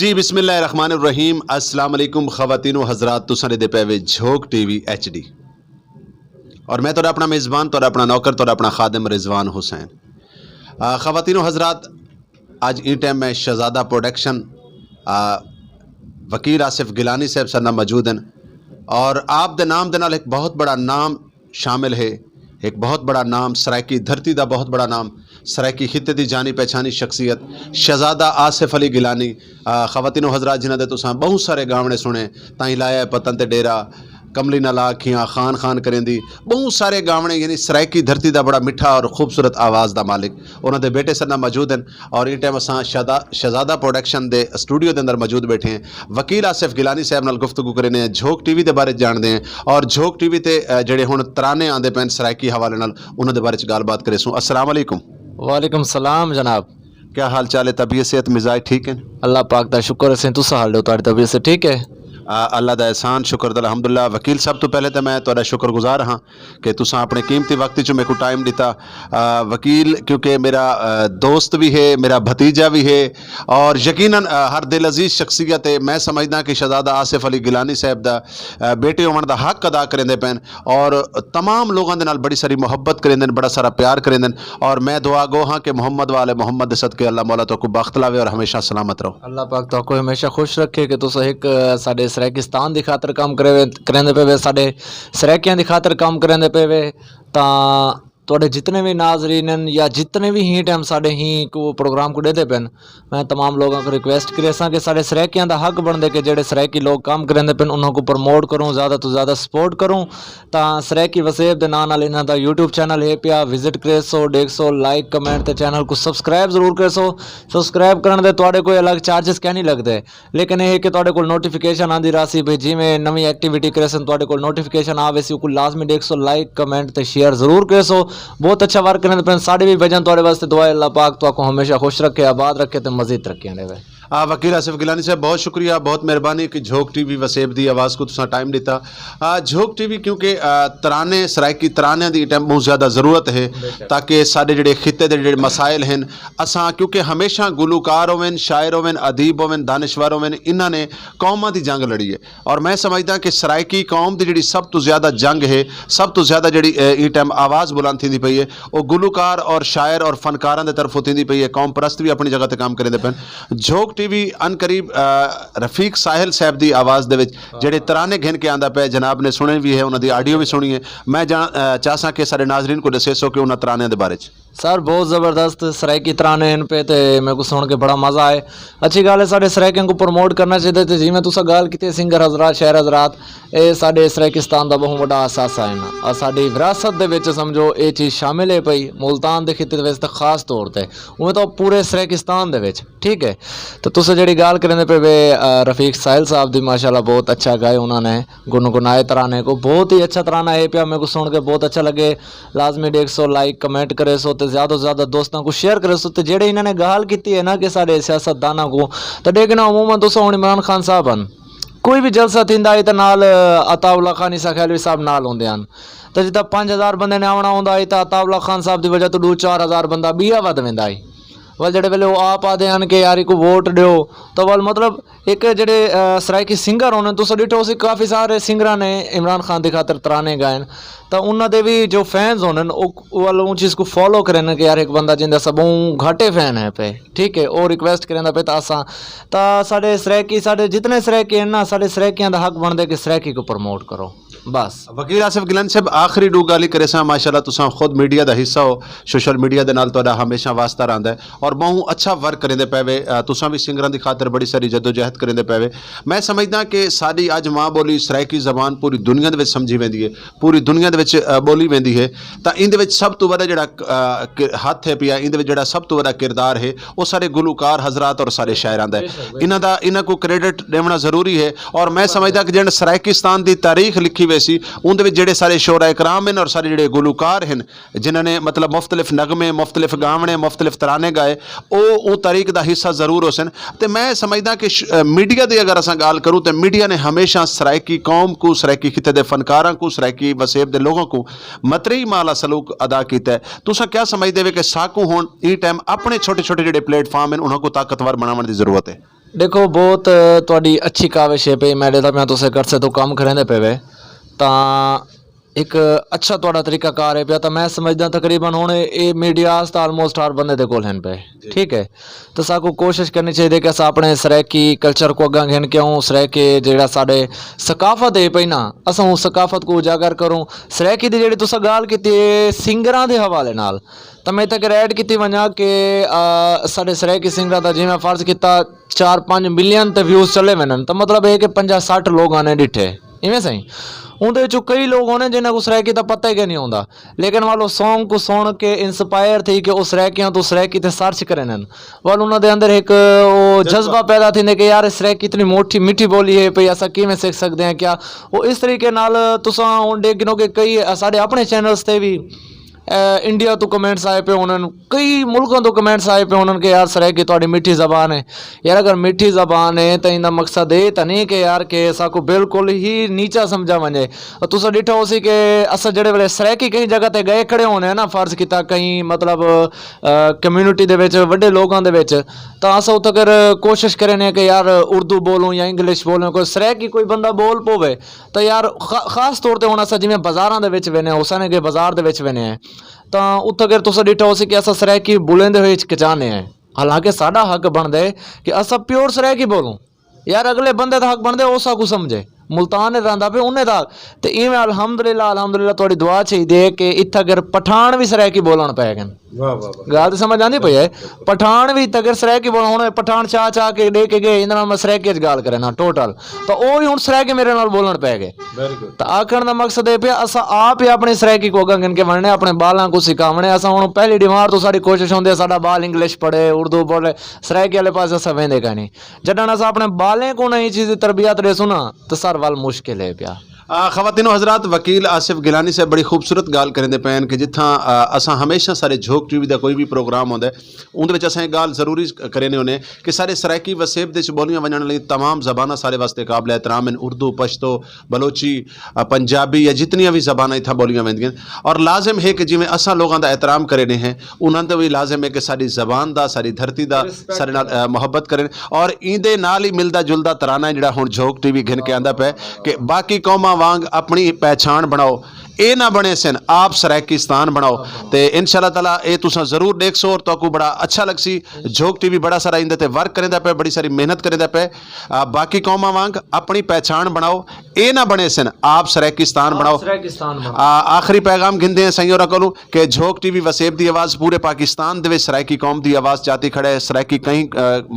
जी बिस्मिल्लाहिर्रहमानिर्रहीम अस्सलाम वालेकुम ख़वातीनो हज़रात तुसां दे पे झोंक टीवी HD और मैं अपना मेज़बान अपना नौकर अपना खादिम रिजवान हुसैन। ख़वातीनो हज़रात आज ई टाइम में शहज़ादा प्रोडक्शन वकील आसिफ गिलानी साहब सरना मौजूद हैं और आप दे नाम दे नाल एक बहुत बड़ा नाम शामिल है, एक बहुत बड़ा नाम सरायकी धरती का बहुत बड़ा नाम सरायकी खिते की जानी पहचानी शख्सियत शहज़ादा आसिफ अली गिलानी। ख़वातीनो हज़रात जिन्हां दे तुसां बहुत सारे गावने सुने, ताई लाया पतन ते डेरा, कमली नाला अखियाँ, खान खान करेंदी, बहुत सारे गावने यानी सरायकी धरती का बड़ा मिठा और खूबसूरत आवाज़ का मालिक उन्होंने बेटे सरना मौजूद हैं। और इस टाइम असां शहज़ादा प्रोडक्शन के स्टूडियो के अंदर मौजूद बैठे हैं। वकील आसिफ गिलानी साहब नाल गुफ्तगू करें, झोंक टीवी के बारे जानते हैं और झोंक टीवी ते जेडे हुण तराने आते पैन सरायकी हवाले नाल उन्हां दे बारे च गलबात करें। अस्सलाम वालेकुम। वालेकुम सलाम जनाब, क्या हाल चाल है? तबीयत सेहत मिजाज ठीक है? अल्लाह पाक दा शुक्र है। तुसा हाल हो, तुहाडी तबीयत से ठीक है? अल्लाह दा एहसान शुक्र अल्हम्दुलिल्लाह। वकील साहब तो पहले तो मैं तुहाडा शुक्रगुजार हाँ कि तुसां अपने कीमती वक्त चो मेरे को टाइम दिता। वकील क्योंकि मेरा दोस्त भी है, मेरा भतीजा भी है और यकीनन हर दिल अजीज़ शख्सियत है। मैं समझदा कि शहज़ादा आसिफ अली गिलानी साहब दा बेटे होने का हक अदा करेंदे पैन और तमाम लोगों के नाल बड़ी सारी मुहब्बत करेंदे, बड़ा सारा प्यार करेंदे। और मैं दुआ गो हाँ कि मोहम्मद वाले मोहम्मद दे सदके अल्लाह मौला तो को बख्त लावे और हमेशा सलामत रहो। अल्लाह पाक तो को हमेशा खुश रखे कि तुस एक साडे सरायकिस्तान की खातर काम करेंदे पे वे, साडे सरायकियां की खातर काम करेंदे पे वे। तां तुहाडे जितने भी नाजरीन हैं या जितने भी ही टाइम साडे ही को प्रोग्राम को देते पैन, मैं तमाम लोगों को रिक्वेस्ट करे कि साडे सरायकियां दा हक बनदे कि जेडे सरायकी लोग काम करेंदे पैन उन्हों को प्रमोट करूँ, ज़्यादा तो ज़्यादा सपोर्ट करूँ। तां सरायकी वसेब दे नाल नाल इन्हां दा यूट्यूब चैनल है पिया, विजिट करे सो, देख सो, लाइक कमेंट ते चैनल को सब्सक्राइब जरूर करे सो। सब्सक्राइब करने दे तुहाडे कोई अलग चार्जेस क्या नहीं लगते, लेकिन यह कि तुहाडे कोल नोटिफिकेशन आंदी रासी भाई जिवें नवी एक्टिविटी करे सन तुहाडे कोल नोटिफिकेशन आवे सी, को लाजमी देख सो, लाइक कमेंट ते शेयर जरूर करे सो। बहुत अच्छा वर्क करें पे साढ़े भी वजन थोड़े वास्ते दुआ अल्लाह पाक तो आपको हमेशा खुश रखे, आबाद रखे तो मजीद तरक्कियां देवे। वकील आसिफ गिलानी साहब बहुत शुक्रिया, बहुत मेहरबानी कि झोंक टीवी वसेब दी आवाज़ को तुसां टाइम दिता। झोंक टीवी क्योंकि तराने सरायकी तराने की टाइम बहुत ज़्यादा ज़रूरत है ताकि साढ़े जोड़े खिते के जोड़े मसाइल हैं असां क्योंकि हमेशा गुलूकार होवन, शायर होवन, अदीब होवन, दानिशवर होवन, इन्होंने कौमां की जंग लड़ी है और मैं समझदा कि सरायकी कौम की जी सब तो ज़्यादा जंग है, सब तो ज़्यादा जी इस टाइम आवाज़ बुलंद थी पई है वो गुलूकार और शायर और फनकारां की तरफों थी पई है। कौम परस्त भी अपनी जगह पर काम करेंदे पैन। झोंक टीवी अनकरीब रफीक साहिल साहब की आवाज़ दे विच जेडे तराने घिन के आंदा पे जनाब ने सुने भी है, उन्होंने आडियो भी सुनी है। मैं चाहसा कि सारे नाजरीन को दसे सो कि उन्होंने तराने के बारे सर बहुत ज़बरदस्त सरायकी तराने इन पे तो मेरे को सुन के बड़ा मज़ा आए। अच्छी गल है, साढ़े सरायकियों को प्रमोट करना चाहिए। तो जिमें तुसा गल की सिंगर हजरात, शायर हजरात, ये साढ़े सरायकिस्तान का बहुत बड़ा असासा है ना और साड़ी विरासत दे विच समझो ये चीज़ शामिल है पई। मुल्तान के खिते दे खास तौर पर उमें तो पूरे सरायकिस्तान दे विच ठीक है। तो तुस जी गल करेंदे पे वे रफीक साहिल साहब की माशाल्लाह बहुत अच्छा गाए उन्होंने, गुनगुनाए तराने को, बहुत ही अच्छा तराना है पिया। मेरे को सुन के बहुत अच्छा लगे। लाजमी देख सो, लाइक कमेंट करे सो, ज़्यादा से ज़्यादा दोस्तों को शेयर करे सो। तो जेडे इन्होंने गाल की है ना कि साढ़े सियासतदाना को तो देखना अमूमन दोस्तों हूँ इमरान खान साहब हैं, कोई भी जलसा थींदा है तो नाल अताउल्ला खान ईसा खैलवी साहब नाल होंदे हैं। तो जिदा 5000 बंदे ने आवना होंदा है तो अताउल्ला खान साहब की वजह तो 2-4000 बंदा बिया वध वेंदा है। वल जेडे वेले आप आते हैं कि यार को वोट दो तो वल मतलब एक जेडे सरायकी सिंगर होने तुस डिठो सी काफ़ी सारे सिंगर ने इमरान खान की खातर तराने गायन तो उन्होंने भी जो फैंस होने वल उन चीज़ को फॉलो करें कि यार एक बंदा जिंदा सबों घाटे फैन है पे ठीक है और रिक्वेस्ट करें पे तो असा तो साढ़े सरायकी साढ़े जितने सरायकी हैं ना साढ़े सरायकियां का हक बनते कि सरायकी को प्रमोट करो बस। वकील आसिफ गिलानी साहब आखिरी डू गाली करे सा माशाल्लाह तुसां खुद मीडिया का हिस्सा हो, सोशल मीडिया के नाल तुहाडा हमेशा वास्ता रहिंदा है और बहुत अच्छा वर्क करेंदे पे तुसां भी सिंगरां दी खातर बड़ी सारी जद्दोजहद करेंदे पे। मैं समझदा कि साडी अज माँ बोली सरायकी जबान पूरी दुनिया दे विच समझी वेंदी है, पूरी दुनिया दे विच बोली वेंदी है। तो इंदे विच सब तो वड्डा जिहड़ा हथ है पिया, इंदे विच जिहड़ा सब तो वड्डा किरदार है वो सारे गुलूकार हजरात और सारे शायरां दा है। इन्हां को क्रेडिट देना जरूरी है और मैं समझदा कि जिहड़े सरायकिस्तान की तारीख लिखी वैसी उनके जेडे सारे शोरा इकराम हैं और सारे जेडे गुलूकार हैं जिन्होंने मतलब मुख्तलिफ नगमे, मुख्तलिफ गावने, मुख्तलिफ तराने गाए वो तारीख का हिस्सा जरूर हो सन। तो मैं समझदा कि मीडिया की अगर असा गल करूँ तो मीडिया ने हमेशा सरायकी कौम को, सरायकी खिते के फनकारां को, सरायकी वसेब के लोगों को मतरी माला सलूक अदा किया है। तुसा क्या समझते हो कि साकू होन ई टाइम अपने छोटे छोटे जोड़े प्लेटफॉर्म हैं उन्होंने ताकतवर बनाने की जरूरत है? ਦੇਖੋ ਬਹੁਤ ਤੁਹਾਡੀ ਅੱਛੀ ਕਾਵਿਸ਼ ਹੈ ਪਈ ਮੇਰੇ ਤਾਂ ਮੈਂ ਤੁਸੀਂ ਕਰਸੇ ਤੋਂ ਕੰਮ ਕਰਿੰਦੇ ਪਏ ਤਾਂ ਇੱਕ ਅੱਛਾ ਤੁਹਾਡਾ ਤਰੀਕਾਕਾਰ ਹੈ ਪਿਆ ਤਾਂ ਮੈਂ ਸਮਝਦਾ ਤਕਰੀਬਨ ਹੁਣ ਇਹ ਮੀਡੀਆਸ ਤਾਂ ਆਲਮੋਸਟ ਹਰ ਬੰਦੇ ਦੇ ਕੋਲ ਹਨ ਪਏ ਠੀਕ ਹੈ ਤਾਂ ਸਾਨੂੰ ਕੋਸ਼ਿਸ਼ ਕਰਨੀ ਚਾਹੀਦੀ ਕਿ ਅਸਾਂ ਆਪਣੇ ਸਰਾਇਕੀ ਕਲਚਰ को अग्गा घेन क्यों सरायके ਜਿਹੜਾ ਸਾਡੇ ਸਕਾਫਤ ਹੈ ਪਈ ਨਾ ਅਸਾਂ ਉਸ ਸਕਾਫਤ को ਉਜਾਗਰ ਕਰੂੰ ਸਰਾਇਕੀ ਦੀ ਜਿਹੜੀ ਤੁਸੀਂ ਗੱਲ ਕੀਤੀ ਸਿੰਗਰਾਂ ਦੇ ਹਵਾਲੇ ਨਾਲ ਤਾਂ ਮੈਂ ਤੱਕ ਐਡ ਕੀਤੀ ਵੰਜਾਂ ਕਿ ਸਾਡੇ ਸਰਾਇਕੀ ਸਿੰਗਰਾਂ ਦਾ ਜਿਵੇਂ ਫਰਜ਼ ਕੀਤਾ 4-5 ਮਿਲੀਅਨ ਤੇ ਵਿਊਜ਼ ਚੱਲੇ ਵਨਨ ਤਾਂ ਮਤਲਬ ਇਹ ਕਿ 50-60 ਲੋਕਾਂ ਨੇ ਡਿੱਠੇ ਇਵੇਂ ਸਹੀ ਉਹਦੇ ਵਿੱਚੋਂ ਕਈ ਲੋਕ ਹੋਣੇ ਜਿਨ੍ਹਾਂ ਨੂੰ ਸਰਾਇਕੀ ਦਾ ਪਤਾ ਹੀ ਨਹੀਂ ਆਉਂਦਾ ਲੇਕਿਨ ਵਾਲੋ ਸੌਂਗ को ਸੁਣ ਕੇ ਇੰਸਪਾਇਰ ਥੀ ਕਿ ਉਹ ਸਰਾਇਕੀਆਂ ਤੋਂ ਸਰਾਇਕੀ ਤੇ ਸਰਚ ਕਰਨ ਵਾਲ ਉਹਨਾਂ ਦੇ ਅੰਦਰ ਇੱਕ ਉਹ ਜਜ਼ਬਾ ਪੈਦਾ ਥੀਂਦੇ ਕਿ ਯਾਰ ਸਰਾਇਕੀ ਇਤਨੀ ਮੋਟੀ ਮਿੱਠੀ ਬੋਲੀ ਹੈ ਭਈ ਅਸਾਂ ਕਿਵੇਂ ਸਿੱਖ ਸਕਦੇ ਹਾਂ ਕਿਆ ਉਹ ਇਸ ਤਰੀਕੇ ਨਾਲ ਤੁਸੀਂ ਹੁਣ ਦੇਖੋ ਕਿ ਕਈ ਸਾਡੇ ਆਪਣੇ ਚੈਨਲਸ ਤੇ ਵੀ इंडिया तो कमेंट्स आए पे उन्होंने कई मुल्कों तो कमेंट्स आए पे उन्होंने कि यार सरायकी थोड़ी मीठी ज़बान है यार अगर मीठी ज़बान है तो इनका मकसद ये तो नहीं कि यार कि साको बिल्कुल ही नीचा समझा वने और तुसा डिठा हो सी कि असा जड़े वाले सरायकी कई जगह ते गए खड़े होने ना फर्ज किया कई मतलब कम्यूनिटी दे विच वड्डे लोगों दे विच तो अस उत्थे अगर कोशिश करें कि यार उर्दू बोलूँ या इंग्लिश बोलूँ कोई सरायकी कोई बंदा बोल पवे तो यार खास तौर पर हुण अस जिवें बाज़ारां दे विच वेने हुसन के बाज़ार दे विच वेने ਤਾਂ ਉੱਥੇ ਅਗਰ ਤੁਸੀਂ ਡਿਠਾ ਹੋ ਸੀ ਕਿ ਅਸਾਂ ਸਰਾਇਕੀ ਬੋਲਣ ਦੇ ਹੋਏ ਹਿਚਕਿਚਾਉਂਦੇ ਹਾਂ ਹਾਲਾਂਕਿ ਸਾਡਾ ਹੱਕ ਬਣਦਾ ਹੈ ਕਿ ਅਸਾਂ ਪਿਓਰ ਸਰਾਇਕੀ ਬੋਲੂੰ ਯਾਰ ਅਗਲੇ ਬੰਦੇ ਦਾ ਹੱਕ ਬਣਦਾ ਉਹ ਸਾਕੂ ਸਮਝੇ ਮੁਲਤਾਨ ਰਹਿੰਦਾ ਪਿਆ ਉਹਨੇ ਦਾ ਤੇ ਇਵੇਂ ਅਲਹਮਦੁਲਿਲਾ ਤੁਹਾਡੀ ਦੁਆ ਚਾਹੀਦੀ ਹੈ ਕਿ ਇੱਥੇ ਅਗਰ ਪਠਾਨ ਵੀ ਸਰਾਇਕੀ ਬੋਲਣ ਪੈ ਗਏ ਵਾਹ ਵਾਹ ਵਾਹ ਗੱਲ ਤਾਂ ਸਮਝ ਆਉਂਦੀ ਪਈ ਹੈ ਪਠਾਨ ਵੀ ਅਗਰ ਸਰਾਇਕੀ ਬੋਲਣ ਹੁਣ ਪਠਾਨ ਚਾਹ ਕੇ ਦੇ ਕੇ ਗਏ ਇਹਨਾਂ ਨਾਲ ਮੈਂ ਸਰਾਇਕੀ 'ਚ ਗੱਲ ਕਰੇ ਨਾ ਟੋਟਲ ਤਾਂ ਉਹ ਵੀ ਹੁਣ ਸਰਾਇਕੀ ਮੇਰੇ ਨਾਲ ਬੋਲਣ ਪੈ ਗਏ ਵੈਰੀ ਗੁੱਡ ਤਾਂ ਆਖਣ ਦਾ ਮਕਸਦ ਇਹ ਪਿਆ ਅਸਾਂ ਆਪ ਹੀ ਆਪਣੀ ਸਰਾਇਕੀ को अग्गा गिन के वढ़ने अपने बालों को सिखावने असां हुण पहली डिमांड तो सारी कोशिश होंदी है साडा बाल इंग्लिश पढ़े उर्दू बोले सरायकी वाले पास असां वेंदे का नहीं जडन असां अपने बालें को नई चीज़ तरबियत ॾेसूं ना तो सर वाल मुश्किल है पिया ख़वातीनो हज़रात वकील आसिफ गिलानी साहब बड़ी खूबसूरत गाल करेंदे पैन कि जिथा असां हमेशा सारे झोक टीवी का कोई भी प्रोग्राम होंदा उहदे विच असां गाल ज़रूरी करेने होने कि सारे सरायकी वसेब दे बोलियां वजण लई तमाम ज़बानां सारे वास्ते काबिल एहतराम हैं उर्दू पश्तो बलोची पंजाबी या जितनियां भी ज़बानां इत्थां बोलियां वेंदियां और लाजिम है कि जिवें असां लोगों का एहतराम करेने हैं उन्हां ते भी लाजिम है कि साडी ज़बान दा साडी धरती दा सारे नाल मुहब्बत करें और इहदे नाल ही मिलदा जुलदा तराना जिहड़ा हुण झोक टीवी घिन के आंदा पिया कि बाकी कौमां वांग अपनी पहचान बनाओ ये ना बने सन आप सरायकिस्तान बनाओ तो इंशाअल्लाह ताला ये तुसा जरूर देख सो और तो बड़ा अच्छा लग सी झोक टीवी बड़ा सारा इंदे ते वर्क करेंदा पे बड़ी सारी मेहनत करेंदा पे बाकी कौमां वांग अपनी पहचान बनाओ ये ना बने सन आप सरायकिस्तान बनाओ आखिरी पैगाम गिनते हैं संयोरा कोलू कि झोक टीवी वसेब दी आवाज़ पूरे पाकिस्तान दे विच सरायकी कौम दी आवाज़ जाती खड़े सरायकी कहीं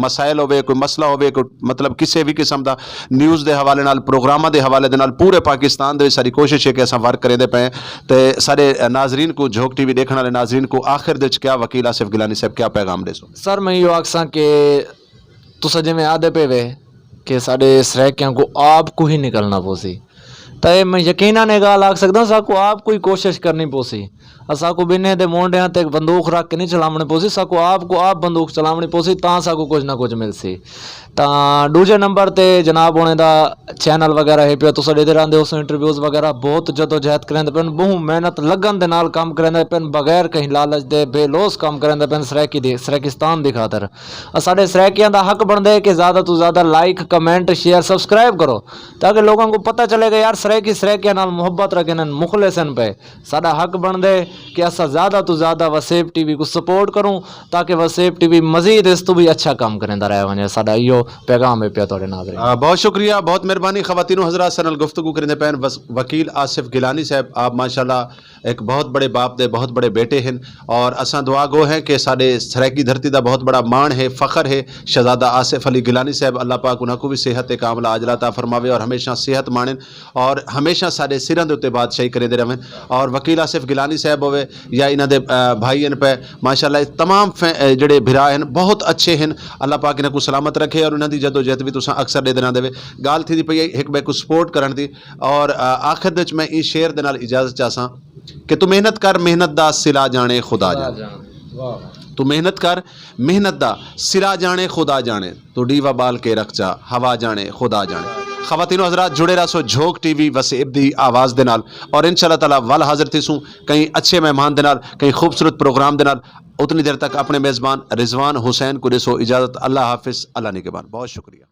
मसाइल होवे कोई मसला होवे कोई मतलब किसी भी किस्म दा न्यूज़ दे हवाले नाल प्रोग्रामां दे हवाले दे नाल पूरे पाकिस्तान दे विच सारी कोशिश है कि असां वर्क करेंदे पे ते सारे नाजरीन को झोक टीवी देखने वाले नाजरीन को आखिर दे क्या वकील आसिफ गिलानी साहब क्या पैगाम दे सो सर मैं यो आखसा कि तुसा जिवें आदे पे वे कि साडे सरायकियां को आप को ही निकलना पोसी तो मैं यकीनन ये गल आख सकदा साकू आप कोई कोशिश करनी पोसी असाको बिने दे मोंडियां ते बंदूक रख के नहीं चलावनी पोसी साको आप बंदूक चलावनी पोसी तां साको कुछ ना कुछ मिलसी तां दूजे नंबर ते जनाब होने दा चैनल वगैरह है पिया तुस देते रहंदे हो इंटरव्यूज़ वगैरह बहुत जदोजहद करेंदे पेन बहु मेहनत लगन दे नाल काम करेंदे पेन बगैर कहीं लालच दे बेलोस काम करेंदे पेन सरायकिस्तान दी खातर साडे सरायकियां दा हक बनदे कि ज़्यादा तो ज़्यादा लाइक कमेंट शेयर सब्सक्राइब करो ताकि लोगों को पता चलेगा यार सरायकियां नाल मुहब्बत रखन मुखलिसन पे साडा हक बनदे कि असा ज़्यादा तो ज़्यादा वसेब टीवी को सपोर्ट करूँ ताकि वसेब टीवी मजीद इस तो भी अच्छा काम करेंदा रहे वने साडा इहो पैगाम है पिया तोड़े नाज़रीन बहुत शुक्रिया बहुत मेहरबानी ख़वातीनो हज़रात सनल गुफ्तगू करेंदे पैन वकील आसिफ गिलानी साहब आप माशाल्लाह एक बहुत बड़े बाप दे बहुत बड़े बेटे हैं और असा दुआ गो है कि साडे सरायकी धरती का बहुत बड़ा मान है फ़ख्र है शहजादा आसिफ अली गिलानी साहब अल्लाह पाक उन्हां को भी सेहत कामला आजला ता फरमावे और हमेशा सेहत माणन और हमेशा साडे सिरां दे उत्ते बादशाही करेंदे रहें और वकील आसिफ गिलानी साहब होवे या इन्हां दे भाई हैं पे माशाल्लाह तमाम जिहड़े भिरा हैं बहुत अच्छे हैं अल्लाह पाक इन्हां को सलामत रखे और इन्हां दी जदोजहद भी तुसां अक्सर दे देना देवे गाल थी पई एक बे को सपोर्ट करन दी और आखिर दे मैं इस शेर दे नाल इजाजत चाहसां कि तू मेहनत कर मेहनत दा सिला जाने खुदा जाने तू मेहनत कर मेहनत दा सिरा जाने खुदा जाने तू डीवा बाल के रख जा हवा जाने खुदा जाने खवातीनो हजरात जुड़े रहो झोंक टीवी वसीब दी आवाज़ दे नाल और इंशाअल्लाह ताला वल हाजिर थीसूं कई अच्छे मेहमान दे नाल कई खूबसूरत प्रोग्राम दे नाल। उतनी देर तक अपने मेज़बान रिजवान हुसैन को दिसो इजाज़त। अल्लाह हाफिज़, अल्लाह निगहबान। बहुत शुक्रिया।